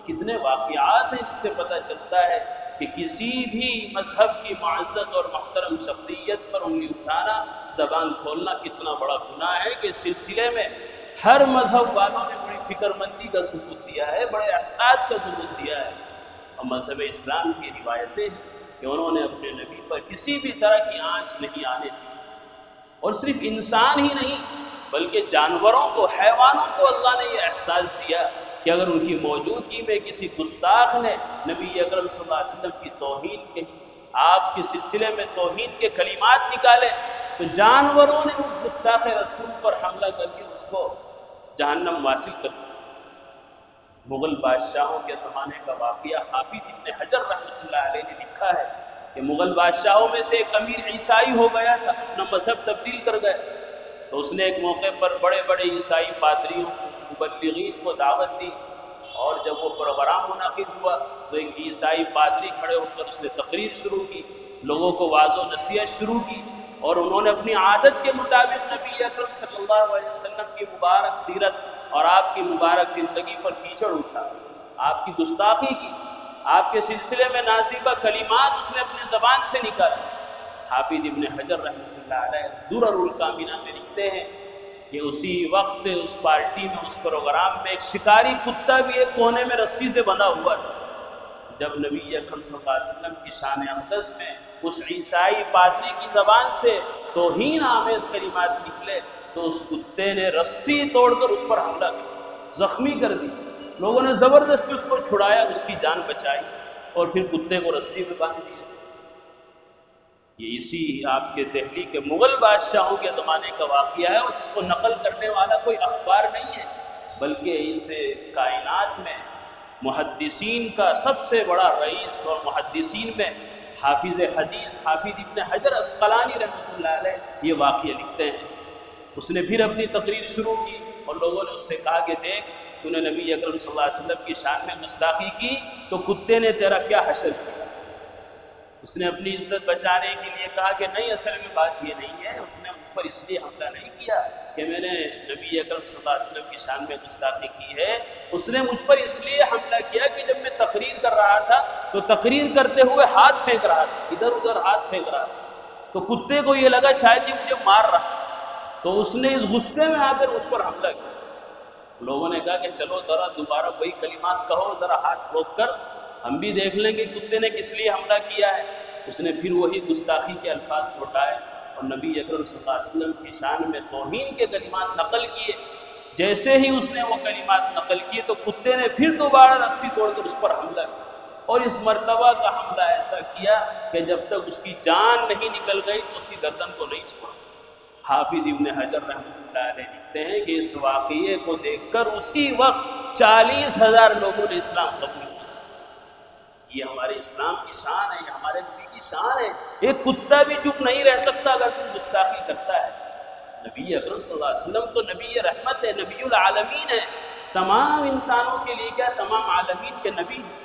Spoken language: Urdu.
کتنے واقعات ہیں جس سے پتہ چلتا ہے کہ کسی بھی مذہب کی معزز اور محترم شخصیت پر انگلی اٹھانا، زبان کھولنا کتنا بڑا گناہ ہے، کہ اس سلسلے میں ہر مذہب والوں نے بڑی فکر مندی کا ثبوت دیا ہے، بڑے احساس کا ثبوت دیا ہے۔ اور مذہب اسلام کی روایتیں ہیں کہ انہوں نے اپنے نبی پر کسی بھی طرح کی آنچ نہیں آنے دی، اور صرف انسان ہی نہیں بلکہ جانوروں کو، حیوانوں کو اللہ نے یہ احساس دیا کہ اگر ان کی موجودگی میں کسی گستاخ نے نبی اکرم صلی اللہ علیہ وسلم کی توہین کی، آپ کے سلسلے میں توہین کے کلمات نکالے، تو جانوروں نے اس گستاخ رسول پر حملہ کر کے اس کو جہنم واصل کر دیا۔ مغل بادشاہوں کے زمانے کا واقعہ حافظ ابن حجر رحمۃ اللہ علیہ نے لکھا ہے کہ مغل بادشاہوں میں سے ایک امیر عیسائی ہو گیا تھا، اپنا مذہب تبدیل کر گئے، تو اس نے ایک موقع پر بڑے بڑے عیسائی پادریوں مبلغین کو دعوت دی، اور جب وہ پروگرام منعقد ہوا تو ایک عیسائی پادری کھڑے ہو کر اس نے تقریر شروع کی، لوگوں کو واعظ و نصیحت شروع کی، اور انہوں نے اپنی عادت کے مطابق نبی اکرم صلی اللہ علیہ وسلم کی مبارک سیرت اور آپ کی مبارک زندگی پر کیچڑ اٹھا، آپ کی گستاخی کی، آپ کے سلسلے میں نازیبہ کلمات اس نے اپنی زبان سے نکالے۔ حافظ ابن حجر رحمۃ اللہ علیہ درر الکامنہ میں لکھتے ہیں کہ اسی وقت اس پارٹی میں، اس پروگرام میں ایک شکاری کتا بھی ایک کونے میں رسی سے بندھا ہوا تھا۔ جب نبی اکرم صلی اللہ علیہ وسلم کی شان اقدس میں اس عیسائی پادری کی زبان سے توہین آمیز کلمات نکلے تو اس کتے نے رسی توڑ کر اس پر حملہ کیا، زخمی کر دی۔ لوگوں نے زبردستی اس کو چھڑایا، اس کی جان بچائی، اور پھر کتے کو رسی میں باندھ دیا۔ یہ اسی آپ کے دہلی کے مغل بادشاہوں کے زمانے کا واقعہ ہے، اور اس کو نقل کرنے والا کوئی اخبار نہیں ہے، بلکہ اس کائنات میں محدثین کا سب سے بڑا رئیس، اور محدثین میں حافظ حدیث حافظ ابن حجر عسقلانی رحمۃ اللہ علیہ یہ واقعہ لکھتے ہیں۔ اس نے پھر اپنی تقریر شروع کی، اور لوگوں نے اس سے کہا کہ دیکھ، تو نے نبی اکرم صلی اللہ علیہ وسلم کی شان میں گستاخی کی تو کتے نے تیرا کیا حشر کیا۔ اس نے اپنی عزت بچانے کے لیے کہا کہ نہیں، اصل میں بات یہ نہیں ہے، اس نے مجھ پر اس لیے حملہ نہیں کیا کہ میں نے نبی اکرم صلی اللہ علیہ وسلم کی شان میں گستاخی کی ہے، اس نے مجھ پر اس لیے حملہ کیا کہ جب میں تقریر کر رہا تھا تو تقریر کرتے ہوئے ہاتھ پھینک رہا تھا، ادھر ادھر ہاتھ پھینک رہا تھا، تو کتے کو یہ لگا شاید یہ مجھے مار رہا، تو اس نے اس غصے میں آ کر اس پر حملہ کیا۔ لوگوں نے کہا کہ چلو ذرا دوبارہ وہی کلمات کہو، ذرا ہاتھ روک کر ہم بھی دیکھ لیں کہ کتے نے کس لیے حملہ کیا ہے۔ اس نے پھر وہی گستاخی کے الفاظ لوٹائے اور نبی اکرم صلی اللہ علیہ وسلم کی شان میں توہین کے کلمات نقل کیے۔ جیسے ہی اس نے وہ کلمات نقل کیے تو کتے نے پھر دوبارہ رسی توڑ کر اس پر حملہ کیا، اور اس مرتبہ کا حملہ ایسا کیا کہ جب تک اس کی جان نہیں نکل گئی تو اس کی گردن کو نہیں چھوڑا۔ حافظ ابن حجر رحمۃ اللہ علیہ لکھتے ہیں کہ اس واقعے کو دیکھ کر اسی وقت 40,000 لوگوں نے اسلام قبول کیا۔ یہ ہمارے اسلام کی شان ہے، یہ ہمارے نبی کی شان ہے۔ ایک کتا بھی چپ نہیں رہ سکتا اگر تم گستاخی کرتا ہے۔ نبی اکرم صلی اللہ علیہ وسلم تو نبی رحمت ہے، نبی العالمین ہے، تمام انسانوں کے لیے کیا، تمام عالمین کے نبی ہیں۔